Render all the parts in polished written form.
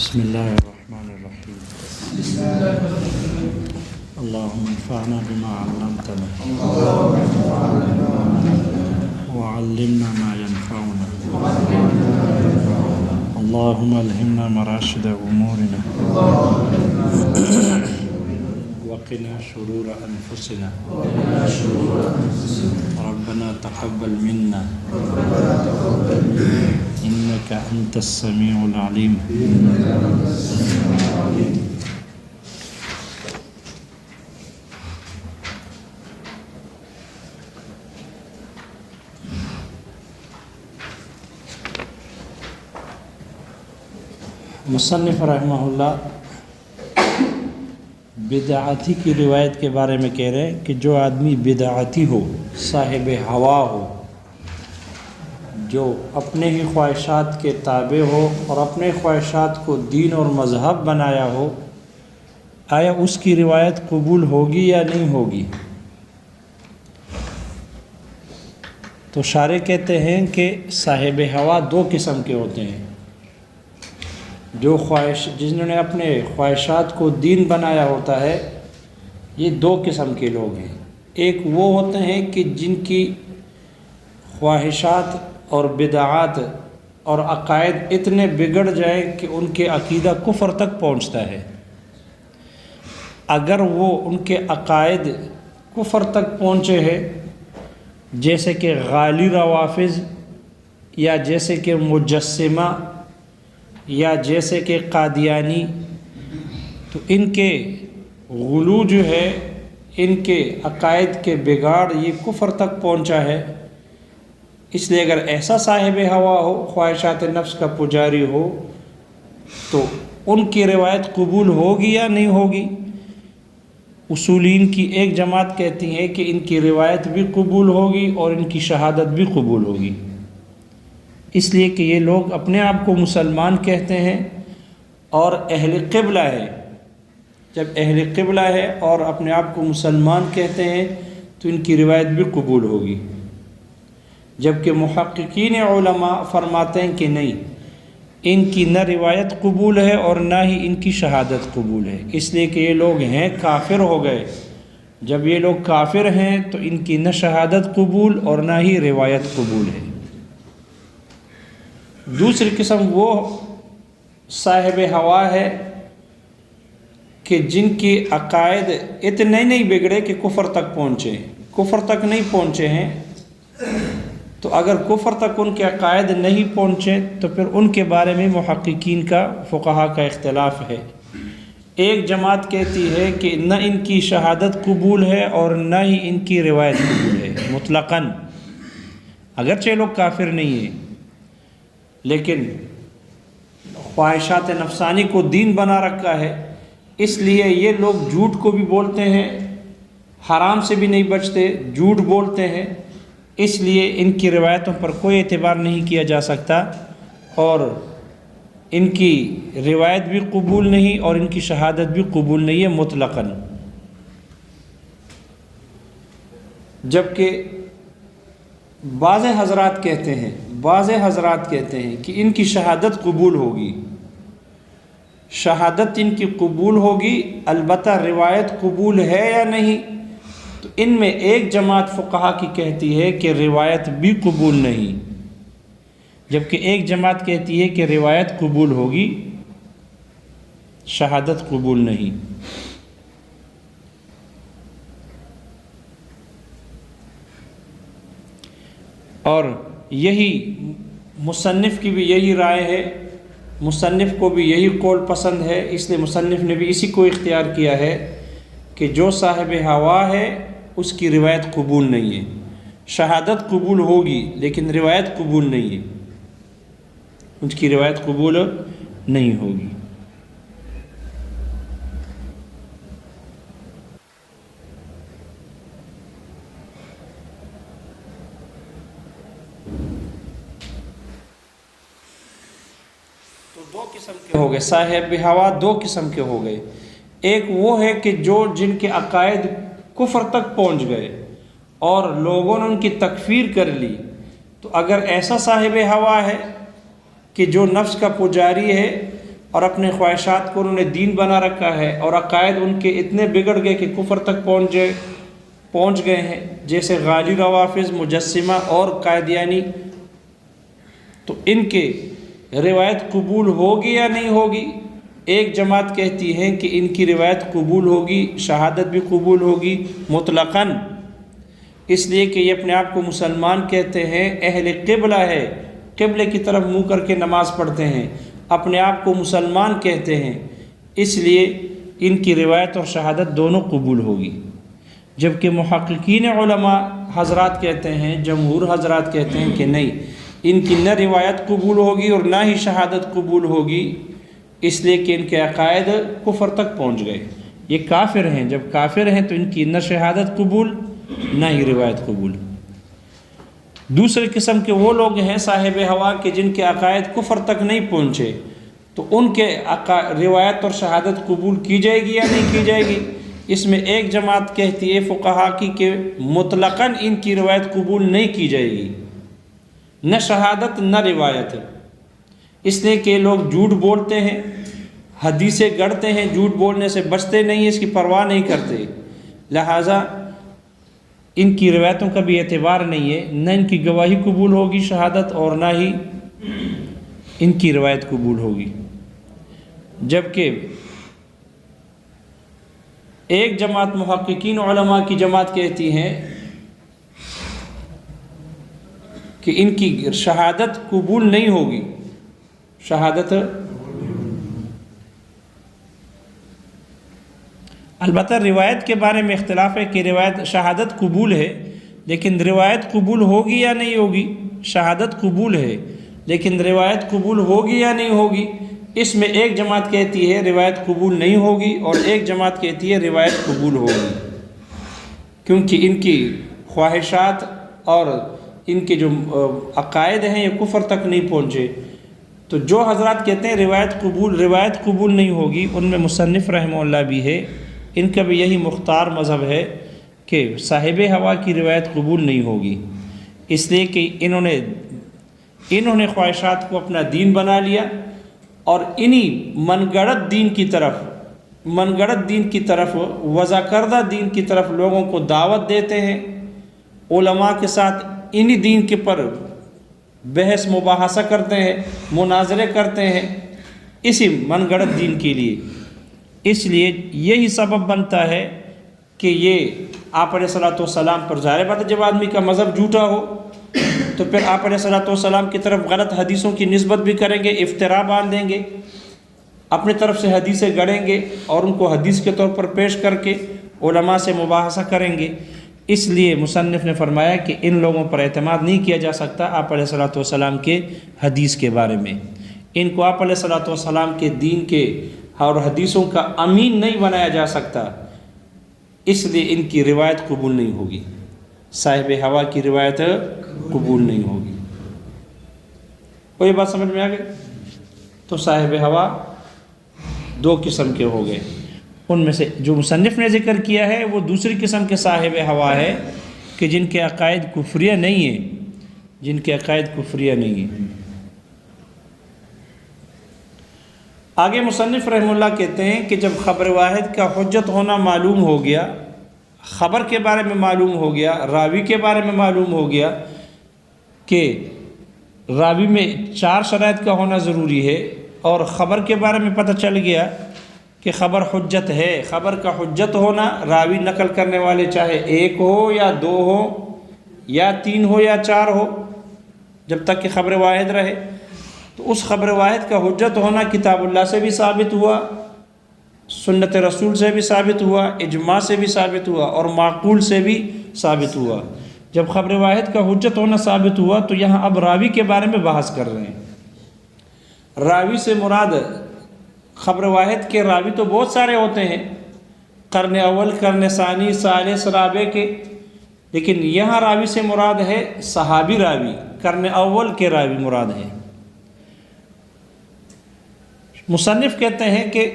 بسم اللہ الرحمن الرحیم اللہم انفعنا بما علمتنا وعلمنا ما ينفعنا اللہم الہمنا مراشد امورنا وقنا شرور انفسنا ربنا تقبل منا انك انت السميع العليم مصنف رحمہ اللہ بدعاتی کی روایت کے بارے میں کہہ رہے ہیں کہ جو آدمی بدعاتی ہو، صاحب ہوا ہو، جو اپنے ہی خواہشات کے تابع ہو اور اپنے خواہشات کو دین اور مذہب بنایا ہو، آیا اس کی روایت قبول ہوگی یا نہیں ہوگی؟ تو شارح کہتے ہیں کہ صاحب ہوا دو قسم کے ہوتے ہیں، جنہوں نے اپنے خواہشات کو دین بنایا ہوتا ہے، یہ دو قسم کے لوگ ہیں۔ ایک وہ ہوتے ہیں کہ جن کی خواہشات اور بدعات اور عقائد اتنے بگڑ جائیں کہ ان کے عقیدہ کفر تک پہنچتا ہے۔ اگر وہ ان کے عقائد کفر تک پہنچے ہیں، جیسے کہ غالی روافض یا جیسے کہ مجسمہ یا جیسے کہ قادیانی، تو ان کے غلو جو ہے، ان کے عقائد کے بگاڑ یہ کفر تک پہنچا ہے۔ اس لیے اگر ایسا صاحب ہوا ہو، خواہشات نفس کا پجاری ہو، تو ان کی روایت قبول ہوگی یا نہیں ہوگی؟ اصولین کی ایک جماعت کہتی ہے کہ ان کی روایت بھی قبول ہوگی اور ان کی شہادت بھی قبول ہوگی، اس لیے کہ یہ لوگ اپنے آپ کو مسلمان کہتے ہیں اور اہل قبلہ ہے۔ جب اہل قبلہ ہے اور اپنے آپ کو مسلمان کہتے ہیں تو ان کی روایت بھی قبول ہوگی، جبکہ محققین علماء فرماتے ہیں کہ نہیں، ان کی نہ روایت قبول ہے اور نہ ہی ان کی شہادت قبول ہے، اس لیے کہ یہ لوگ ہیں کافر ہو گئے۔ جب یہ لوگ کافر ہیں تو ان کی نہ شہادت قبول اور نہ ہی روایت قبول ہے۔ دوسری قسم وہ صاحب ہوا ہے کہ جن کی عقائد اتنے نہیں بگڑے کہ کفر تک پہنچے، کفر تک نہیں پہنچے ہیں، تو اگر کفر تک ان کے عقائد نہیں پہنچے تو پھر ان کے بارے میں محققین کا، فقہا کا اختلاف ہے۔ ایک جماعت کہتی ہے کہ نہ ان کی شہادت قبول ہے اور نہ ہی ان کی روایت قبول ہے مطلقاً، اگرچہ لوگ کافر نہیں ہیں لیکن خواہشات نفسانی کو دین بنا رکھا ہے، اس لیے یہ لوگ جھوٹ کو بھی بولتے ہیں، حرام سے بھی نہیں بچتے، جھوٹ بولتے ہیں، اس لیے ان کی روایتوں پر کوئی اعتبار نہیں کیا جا سکتا اور ان کی روایت بھی قبول نہیں اور ان کی شہادت بھی قبول نہیں ہے مطلقاً۔ جبکہ بعض حضرات کہتے ہیں کہ ان کی شہادت قبول ہوگی، شہادت ان کی قبول ہوگی، البتہ روایت قبول ہے یا نہیں؟ تو ان میں ایک جماعت فقہا کی کہتی ہے کہ روایت بھی قبول نہیں، جبکہ ایک جماعت کہتی ہے کہ روایت قبول ہوگی، شہادت قبول نہیں۔ اور یہی مصنف کی بھی یہی رائے ہے، مصنف کو بھی یہی قول پسند ہے، اس لیے مصنف نے بھی اسی کو اختیار کیا ہے کہ جو صاحب ہوا ہے اس کی روایت قبول نہیں ہے، شہادت قبول ہوگی لیکن روایت قبول نہیں ہے، اس کی روایت قبول نہیں ہوگی۔ دو قسم کے ہو گئے صاحب ہوا، دو قسم کے ہو گئے۔ ایک وہ ہے کہ جن کے عقائد کفر تک پہنچ گئے اور لوگوں نے ان کی تکفیر کر لی، تو اگر ایسا صاحب ہوا ہے کہ جو نفس کا پجاری ہے اور اپنے خواہشات کو انہوں نے دین بنا رکھا ہے، اور عقائد ان کے اتنے بگڑ گئے کہ کفر تک پہنچ گئے ہیں، جیسے غالی روافظ، مجسمہ اور قادیانی، تو ان کے روایت قبول ہوگی یا نہیں ہوگی؟ ایک جماعت کہتی ہے کہ ان کی روایت قبول ہوگی، شہادت بھی قبول ہوگی مطلقاً، اس لیے کہ یہ اپنے آپ کو مسلمان کہتے ہیں، اہل قبلہ ہے، قبلے کی طرف منہ کر کے نماز پڑھتے ہیں، اپنے آپ کو مسلمان کہتے ہیں، اس لیے ان کی روایت اور شہادت دونوں قبول ہوگی۔ جبکہ محققین علماء حضرات کہتے ہیں، جمہور حضرات کہتے ہیں کہ نہیں، ان کی نہ روایت قبول ہوگی اور نہ ہی شہادت قبول ہوگی، اس لیے کہ ان کے عقائد کفر تک پہنچ گئے، یہ کافر ہیں، جب کافر ہیں تو ان کی نہ شہادت قبول نہ ہی روایت قبول۔ دوسرے قسم کے وہ لوگ ہیں صاحب ہوا کہ جن کے عقائد کفر تک نہیں پہنچے، تو ان کے روایت اور شہادت قبول کی جائے گی یا نہیں کی جائے گی؟ اس میں ایک جماعت کہتی ہے فقہا کی کہ مطلقاً ان کی روایت قبول نہیں کی جائے گی، نہ شہادت نہ روایت، اس لیے کہ لوگ جھوٹ بولتے ہیں، حدیثیں گڑھتے ہیں، جھوٹ بولنے سے بچتے نہیں، اس کی پرواہ نہیں کرتے، لہٰذا ان کی روایتوں کا بھی اعتبار نہیں ہے، نہ ان کی گواہی قبول ہوگی شہادت اور نہ ہی ان کی روایت قبول ہوگی۔ جبکہ ایک جماعت محققین علماء کی جماعت کہتی ہے کہ ان کی شہادت قبول نہیں ہوگی، شہادت البتہ روایت کے بارے میں اختلاف ہے کہ روایت شہادت قبول ہے، لیکن روایت قبول ہوگی یا نہیں ہوگی؟ شہادت قبول ہے لیکن روایت قبول ہوگی یا نہیں ہوگی؟ اس میں ایک جماعت کہتی ہے روایت قبول نہیں ہوگی، اور ایک جماعت کہتی ہے روایت قبول ہوگی، کیونکہ ان کی خواہشات اور ان کے جو عقائد ہیں یہ کفر تک نہیں پہنچے۔ تو جو حضرات کہتے ہیں روایت قبول نہیں ہوگی، ان میں مصنف رحمہ اللہ بھی ہے، ان کا بھی یہی مختار مذہب ہے کہ صاحب ہوا کی روایت قبول نہیں ہوگی، اس لیے کہ انہوں نے خواہشات کو اپنا دین بنا لیا، اور انہی من گڑت دین کی طرف وضع کردہ دین کی طرف لوگوں کو دعوت دیتے ہیں، علماء کے ساتھ انہی دین کے پر بحث مباحثہ کرتے ہیں، مناظرے کرتے ہیں، اسی من گڑت دین کے لیے۔ اس لیے یہی سبب بنتا ہے کہ یہ آپ علیہ الصلوۃ والسلام پر، ظاہر بات ہے جب آدمی کا مذہب جھوٹا ہو تو پھر آپ علیہ الصلوۃ والسلام کی طرف غلط حدیثوں کی نسبت بھی کریں گے، افتراء باندھ دیں گے، اپنی طرف سے حدیثیں گڑھیں گے اور ان کو حدیث کے طور پر پیش کر کے علماء سے مباحثہ کریں گے۔ اس لیے مصنف نے فرمایا کہ ان لوگوں پر اعتماد نہیں کیا جا سکتا آپ علیہ الصلوۃ والسلام کے حدیث کے بارے میں، ان کو آپ علیہ الصلوۃ والسلام کے دین کے اور حدیثوں کا امین نہیں بنایا جا سکتا، اس لیے ان کی روایت قبول نہیں ہوگی، صاحب ہوا کی روایت قبول نہیں ہوگی۔ کوئی بات سمجھ میں آ گئی؟ تو صاحب ہوا دو قسم کے ہو گئے، ان میں سے جو مصنف نے ذکر کیا ہے وہ دوسری قسم کے صاحب ہوا ہے کہ جن کے عقائد کفریہ نہیں ہیں، آگے مصنف رحمہ اللہ کہتے ہیں کہ جب خبر واحد کا حجت ہونا معلوم ہو گیا، خبر کے بارے میں معلوم ہو گیا، راوی کے بارے میں معلوم ہو گیا کہ راوی میں 4 شرائط کا ہونا ضروری ہے، اور خبر کے بارے میں پتہ چل گیا کہ خبر حجت ہے، خبر کا حجت ہونا، راوی نقل کرنے والے چاہے 1 ہو یا 2 ہو یا 3 ہو یا 4 ہو، جب تک کہ خبر واحد رہے، تو اس خبر واحد کا حجت ہونا کتاب اللہ سے بھی ثابت ہوا، سنت رسول سے بھی ثابت ہوا، اجماع سے بھی ثابت ہوا، اور معقول سے بھی ثابت ہوا۔ جب خبر واحد کا حجت ہونا ثابت ہوا تو یہاں اب راوی کے بارے میں بحث کر رہے ہیں۔ راوی سے مراد خبر واحد کے راوی تو بہت سارے ہوتے ہیں، قرن اول، قرن ثانی، ثالث، رابع کے، لیکن یہاں راوی سے مراد ہے صحابی راوی، قرن اول کے راوی مراد ہے۔ مصنف کہتے ہیں کہ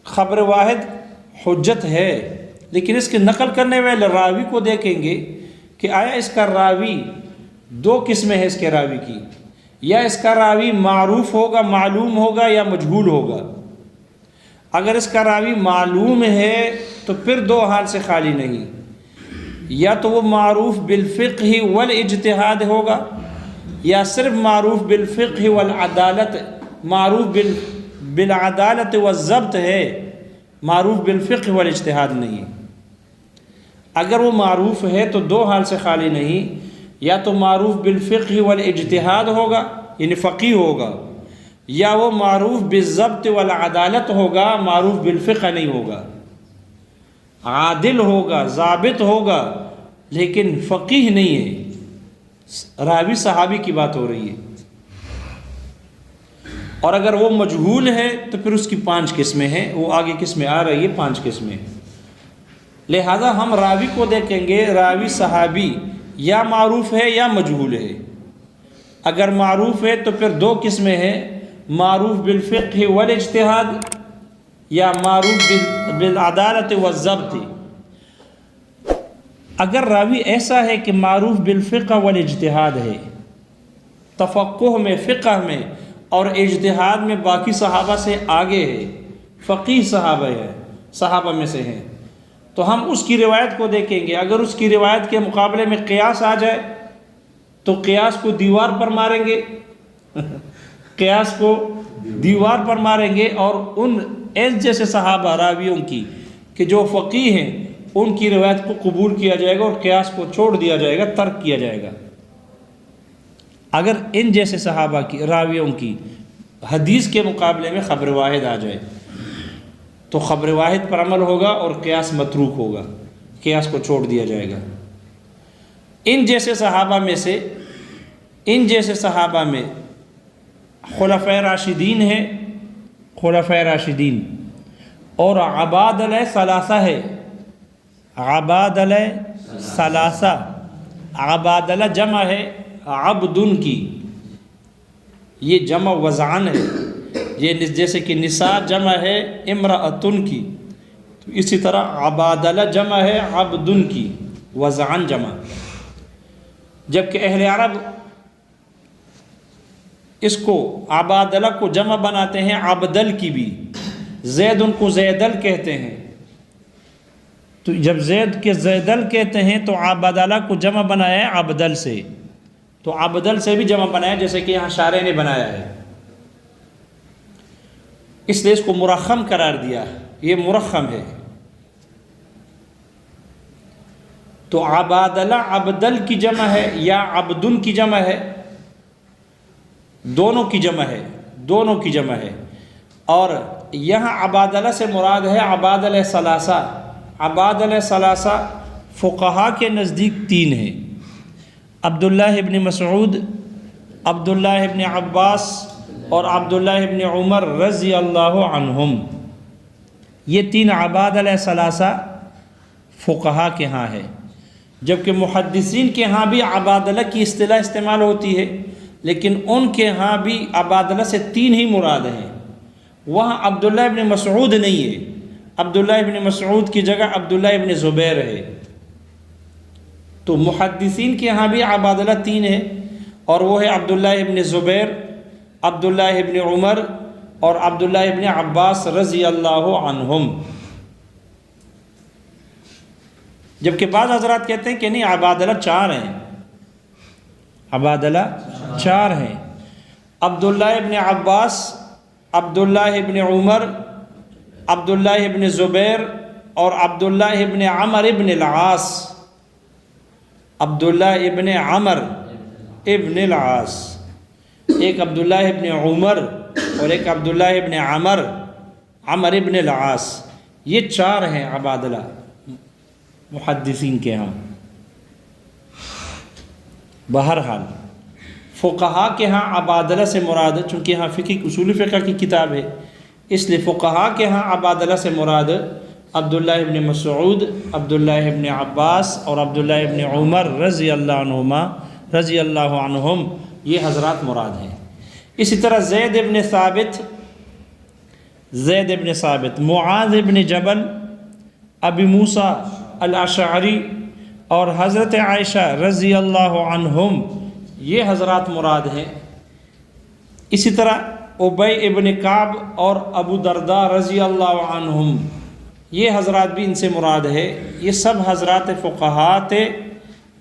خبر واحد حجت ہے، لیکن اس کے نقل کرنے والے راوی کو دیکھیں گے کہ آیا اس کا راوی 2 قسمیں ہیں اس کے راوی کی، یا اس کا راوی معروف ہوگا، معلوم ہوگا، یا مجہول ہوگا۔ اگر اس کا راوی معلوم ہے تو پھر دو حال سے خالی نہیں، یا تو وہ معروف بالفقہ والاجتہاد ہوگا، یا صرف معروف بالفقہ والعدالت، معروف بالعدالت والضبط ہے، معروف بالفقہ والاجتہاد نہیں۔ اگر وہ معروف ہے تو دو حال سے خالی نہیں، یا تو معروف بالفقہ والاجتہاد ہوگا یعنی فقیہ ہوگا، یا وہ معروف بالضبط والعدالت ہوگا، معروف بالفقہ نہیں ہوگا، عادل ہوگا، ضابط ہوگا، لیکن فقیہ نہیں ہے۔ راوی صحابی کی بات ہو رہی ہے۔ اور اگر وہ مجہول ہے تو پھر اس کی 5 قسمیں ہیں، وہ آگے قسمیں آ رہی ہے، 5 قسمیں۔ لہذا ہم راوی کو دیکھیں گے، راوی صحابی یا معروف ہے یا مجہول ہے۔ اگر معروف ہے تو پھر 2 قسمیں ہیں، معروف بالفقہ والاجتہاد یا معروف بالعدالت والضبط۔ اگر راوی ایسا ہے کہ معروف بالفقہ والاجتہاد ہے، تفقہ میں، فقہ میں اور اجتہاد میں باقی صحابہ سے آگے ہے، فقیہ صحابہ ہے، صحابہ میں سے ہیں، تو ہم اس کی روایت کو دیکھیں گے۔ اگر اس کی روایت کے مقابلے میں قیاس آ جائے تو قیاس کو دیوار پر ماریں گے قیاس کو دیوار پر ماریں گے، اور ان جیسے صحابہ راویوں کی کہ جو فقیہ ہیں ان کی روایت کو قبول کیا جائے گا اور قیاس کو چھوڑ دیا جائے گا، ترک کیا جائے گا۔ اگر ان جیسے صحابہ کی راویوں کی حدیث کے مقابلے میں خبر واحد آ جائے تو خبر واحد پر عمل ہوگا اور قیاس متروک ہوگا، قیاس کو چھوڑ دیا جائے گا۔ ان جیسے صحابہ میں سے، ان جیسے صحابہ میں خلفائے راشدین ہیں، خلفائے راشدین، اور عباد علیہ ثلاثہ ہے، عباد علیہ ثلاثہ، عبادلہ جمع ہے عبدن کی، یہ جمع وضعن ہے، یہ جیسے کہ نساء جمع ہے امرأتن کی، تو اسی طرح عبادلہ جمع ہے عبدن کی، وضعن جمع۔ جبکہ اہل عرب اس کو عبادلہ کو جمع بناتے ہیں عبدل کی بھی، زید ان کو زیدل کہتے ہیں، تو جب زید کے زیدل کہتے ہیں تو عبادلہ کو جمع بنایا ہے عبدل سے، تو عبدل سے بھی جمع بنایا جیسے کہ یہاں شارح نے بنایا ہے، اس لیے اس کو مرخم قرار دیا، یہ مرخم ہے۔ تو عبادلہ عبدل کی جمع ہے یا عبدن کی جمع ہے، دونوں کی جمع ہے، دونوں کی جمع ہے۔ اور یہاں عبادلہ سے مراد ہے عبادلہ ثلاثہ۔ عبادلہ ثلاثہ فقہا کے نزدیک 3 ہیں، عبداللہ ابن مسعود، عبداللہ ابن عباس اور عبداللہ ابن عمر رضی اللہ عنہم، یہ 3 عبادلہ ثلاثہ فقہا کے ہاں ہے۔ جبکہ محدثین کے ہاں بھی عبادلہ کی اصطلاح استعمال ہوتی ہے، لیکن ان کے ہاں بھی عبادلہ سے 3 ہی مراد ہیں، وہاں عبداللہ ابن مسعود نہیں ہے، عبداللہ ابن مسعود کی جگہ عبداللہ ابن زبیر ہے۔ تو محدثین کے ہاں بھی عبادلہ 3 ہے، اور وہ ہے عبداللہ ابن زبیر، عبداللہ ابن عمر اور عبداللہ ابن عباس رضی اللہ عنہم۔ جبکہ بعض حضرات کہتے ہیں کہ نہیں، عبادلہ 4 ہیں، عبادلہ 4 ہیں، عبداللہ ابن عباس، عبداللہ ابن عمر، عبداللہ ابن زبیر اور عبداللہ ابن عمر ابن العاص، عبداللہ ابن عمر ابن العاص، ایک عبداللہ ابن عمر اور ایک عبداللہ ابن عمر ابن العاص، یہ 4 ہیں عبادلہ محدثین کے ہاں۔ بہرحال فقہا کے ہاں عبادلہ سے مراد، چونکہ یہاں اصول فقہ کی کتاب ہے، اس لیے فقہا کے ہاں عبادلہ سے مراد عبداللہ ابن مسعود، عبداللہ ابن عباس اور عبداللہ ابن عمر رضی اللہ عنہما، رضی اللہ عنہم، یہ حضرات مراد ہیں۔ اسی طرح زید ابن ثابت، معاذ ابن جبل، ابی موسیٰ الاشعری اور حضرت عائشہ رضی اللہ عنہم، یہ حضرات مراد ہیں۔ اسی طرح ابی ابن کعب اور ابو درداء رضی اللہ عنہم، یہ حضرات بھی ان سے مراد ہے۔ یہ سب حضرات فقہاء تھے،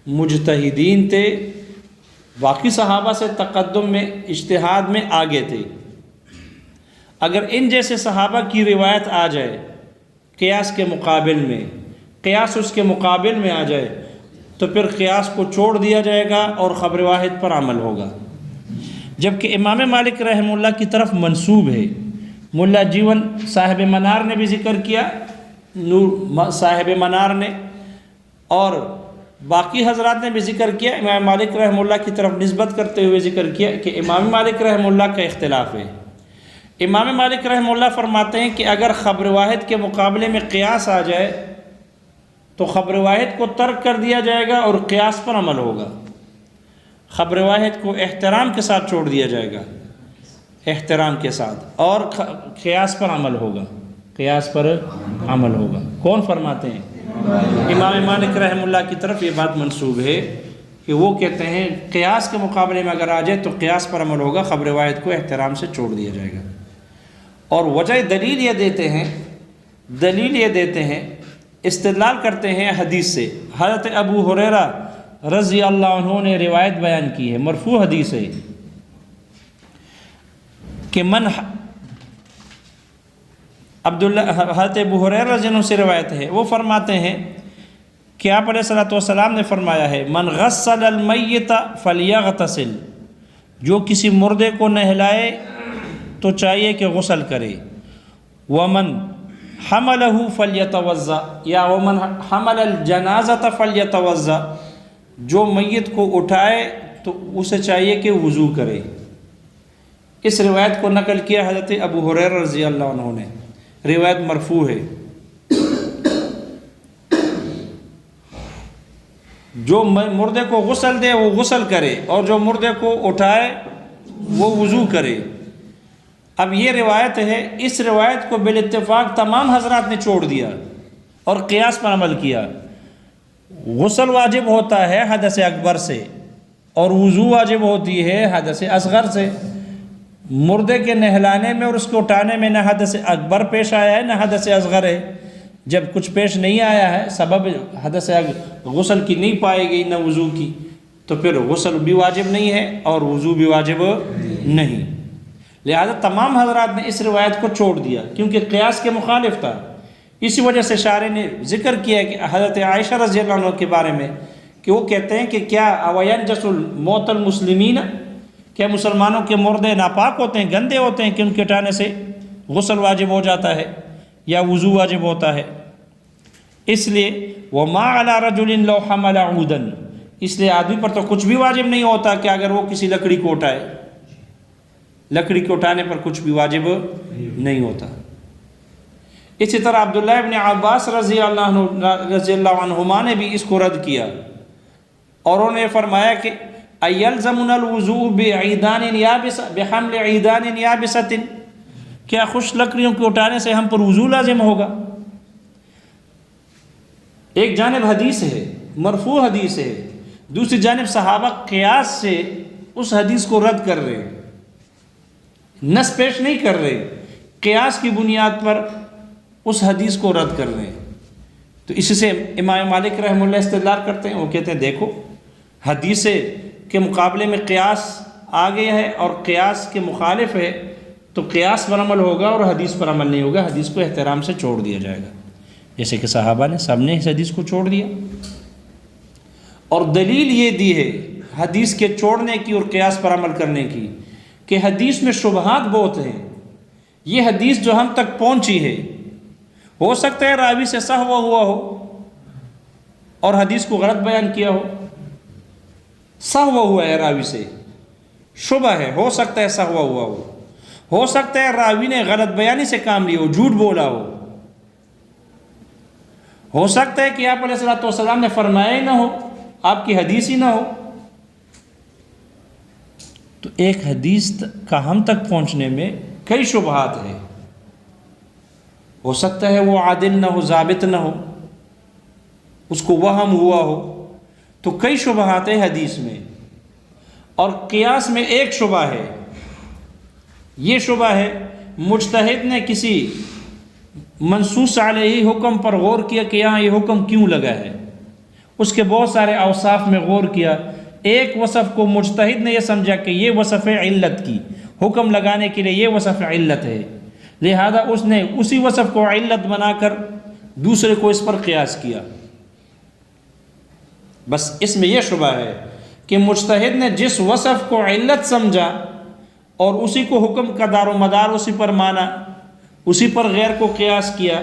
مجتہدین تھے، باقی صحابہ سے تقدم میں، اجتہاد میں آگے تھے۔ اگر ان جیسے صحابہ کی روایت آ جائے قیاس کے مقابل میں، قیاس اس کے مقابل میں آ جائے، تو پھر قیاس کو چھوڑ دیا جائے گا اور خبر واحد پر عمل ہوگا۔ جبکہ امام مالک رحمہ اللہ کی طرف منسوب ہے، ملا جیون صاحب منار نے بھی ذکر کیا، نور صاحب منار نے، اور باقی حضرات نے بھی ذکر کیا، امام مالک رحمہ اللہ کی طرف نسبت کرتے ہوئے ذکر کیا کہ امام مالک رحمہ اللہ کا اختلاف ہے۔ امام مالک رحمہ اللہ فرماتے ہیں کہ اگر خبر واحد کے مقابلے میں قیاس آ جائے تو خبر واحد کو ترک کر دیا جائے گا اور قیاس پر عمل ہوگا۔ خبر واحد کو احترام کے ساتھ چھوڑ دیا جائے گا، احترام کے ساتھ، اور قیاس پر عمل ہوگا، قیاس پر عمل ہوگا۔ کون فرماتے ہیں؟ امام مالک رحمہ اللہ کی طرف یہ بات منسوب ہے کہ وہ کہتے ہیں قیاس کے مقابلے میں اگر آ جائے تو قیاس پر عمل ہوگا، خبر واحد کو احترام سے چھوڑ دیا جائے گا۔ اور وجہ دلیل یہ دیتے ہیں، استدلال کرتے ہیں حدیث سے۔ حضرت ابو ہریرہ رضی اللہ عنہ نے روایت بیان کی ہے، مرفوع حدیث ہے کہ حضرت ابو ہریرہ رضی اللہ عنہ سے روایت ہے، وہ فرماتے ہیں کہ آپ علیہ الصلوۃ والسلام نے فرمایا ہے، من غسل المیت فلیغتسل، جو کسی مردے کو نہلائے تو چاہیے کہ غسل کرے، ومن حملہ فلیتوضا، یا ومن حمل الجنازۃ فلیتوضا، جو میت کو اٹھائے تو اسے چاہیے کہ وضو کرے۔ اس روایت کو نقل کیا حضرت ابو ہریرہ رضی اللہ عنہ نے، روایت مرفوع ہے۔ جو مردے کو غسل دے وہ غسل کرے، اور جو مردے کو اٹھائے وہ وضو کرے۔ اب یہ روایت ہے، اس روایت کو بالاتفاق تمام حضرات نے چھوڑ دیا اور قیاس پر عمل کیا۔ غسل واجب ہوتا ہے حدث اکبر سے، اور وضو واجب ہوتی ہے حدث اصغر سے۔ مردے کے نہلانے میں اور اس کو اٹھانے میں نہ حدث اکبر پیش آیا ہے نہ حدث اصغر ہے۔ جب کچھ پیش نہیں آیا ہے، سبب حدث غسل کی نہیں پائی گئی نہ وضو کی، تو پھر غسل بھی واجب نہیں ہے اور وضو بھی واجب نہیں۔ لہذا تمام حضرات نے اس روایت کو چھوڑ دیا کیونکہ قیاس کے مخالف تھا۔ اسی وجہ سے شارح نے ذکر کیا کہ حضرت عائشہ رضی اللہ عنہ کے بارے میں کہ وہ کہتے ہیں کہ کیا اوینجس الموت المسلمین، کیا مسلمانوں کے مردے ناپاک ہوتے ہیں، گندے ہوتے ہیں کہ ان کے اٹھانے سے غسل واجب ہو جاتا ہے یا وضو واجب ہوتا ہے؟ اس لیے وما علی رجل لو حمل عودا، اس لیے آدمی پر تو کچھ بھی واجب نہیں ہوتا کہ اگر وہ کسی لکڑی کو اٹھائے، لکڑی کو اٹھانے پر کچھ بھی واجب نہیں ہوتا۔ اسی طرح عبداللہ ابن عباس رضی اللہ عنہما نے بھی اس کو رد کیا، اور انہوں نے فرمایا کہ ایلزمنا الوضوء بحمل عیدان یابسۃ، کیا خشک لکڑیوں کو اٹھانے سے ہم پر وضو لازم ہوگا؟ ایک جانب حدیث ہے، مرفوع حدیث ہے، دوسری جانب صحابہ قیاس سے اس حدیث کو رد کر رہے ہیں، نص پیش نہیں کر رہے، قیاس کی بنیاد پر اس حدیث کو رد کر رہے ہیں۔ تو اس سے امام مالک رحمہ اللہ استدلال کرتے ہیں، وہ کہتے ہیں دیکھو حدیث کے مقابلے میں قیاس آ گیا ہے اور قیاس کے مخالف ہے، تو قیاس پر عمل ہوگا اور حدیث پر عمل نہیں ہوگا، حدیث کو احترام سے چھوڑ دیا جائے گا، جیسے کہ صحابہ نے سب نے اس حدیث کو چھوڑ دیا۔ اور دلیل یہ دی ہے حدیث کے چھوڑنے کی اور قیاس پر عمل کرنے کی کہ حدیث میں شبہات بہت ہیں۔ یہ حدیث جو ہم تک پہنچی ہے، ہو سکتا ہے راوی سے سہوا ہوا ہو اور حدیث کو غلط بیان کیا سہوا ہوا ہے راوی سے، شبہ ہے، ہو سکتا ہے سہوا ہوا ہو سکتا ہے راوی نے غلط بیانی سے کام لیا ہو، جھوٹ بولا ہو سکتا ہے کہ آپ علیہ الصلوۃ والسلام نے فرمایا ہی نہ ہو، آپ کی حدیث ہی نہ ہو۔ تو ایک حدیث کا ہم تک پہنچنے میں کئی شبہات ہیں، ہو سکتا ہے وہ عادل نہ ہو، ضابط نہ ہو، اس کو وہم ہوا ہو، تو کئی شبہات ہیں حدیث میں۔ اور قیاس میں ایک شبہ ہے یہ شبہ ہے مجتہد نے کسی منصوص علیہ حکم پر غور کیا کہ یہاں یہ حکم کیوں لگا ہے، اس کے بہت سارے اوصاف میں غور کیا، ایک وصف کو مجتہد نے یہ سمجھا کہ یہ وصف علت کی، حکم لگانے کے لیے یہ وصف علت ہے، لہذا اس نے اسی وصف کو علت بنا کر دوسرے کو اس پر قیاس کیا۔ بس اس میں یہ شبہ ہے کہ مجتہد نے جس وصف کو علت سمجھا اور اسی کو حکم کا دار و مدار اسی پر مانا، اسی پر غیر کو قیاس کیا،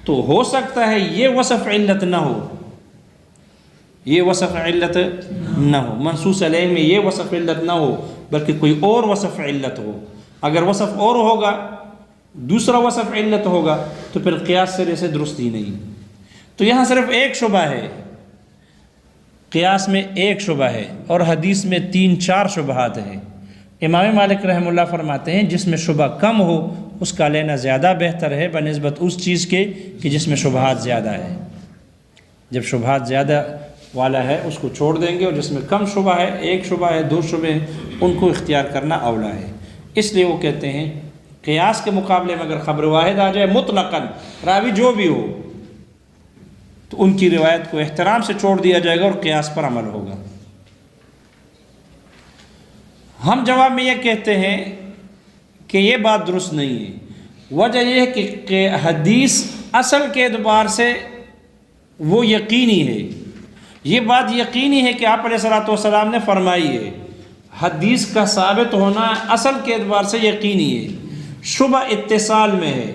تو ہو سکتا ہے یہ وصف علت نہ ہو، یہ وصف علت نہ ہو، منصوص علیہ میں یہ وصف علت نہ ہو بلکہ کوئی اور وصف علت ہو۔ اگر وصف اور ہوگا، دوسرا وصف علت ہوگا، تو پھر قیاس سرے سے درست ہی نہیں۔ تو یہاں صرف ایک شبہ ہے، قیاس میں ایک شبہ ہے اور حدیث میں 3-4 شبہات ہیں۔ امام مالک رحمہ اللہ فرماتے ہیں جس میں شبہ کم ہو اس کا لینا زیادہ بہتر ہے بنسبت اس چیز کے کہ جس میں شبہات زیادہ ہے۔ جب شبہات زیادہ والا ہے اس کو چھوڑ دیں گے، اور جس میں کم شبہ ہے، ایک شبہ ہے، 2 شبہ ہیں، ان کو اختیار کرنا اولا ہے۔ اس لیے وہ کہتے ہیں قیاس کے مقابلے میں اگر خبر واحد آ جائے مطلقاً، راوی جو بھی ہو، تو ان کی روایت کو احترام سے چھوڑ دیا جائے گا اور قیاس پر عمل ہوگا۔ ہم جواب میں یہ کہتے ہیں کہ یہ بات درست نہیں ہے۔ وجہ یہ ہے کہ حدیث اصل کے اعتبار سے وہ یقینی ہے، یہ بات یقینی ہے کہ آپ علیہ الصلوۃ والسلام نے فرمائی ہے، حدیث کا ثابت ہونا اصل کے اعتبار سے یقینی ہے۔ شبہ اتصال میں ہے،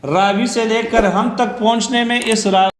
راوی سے لے کر ہم تک پہنچنے میں اس راوی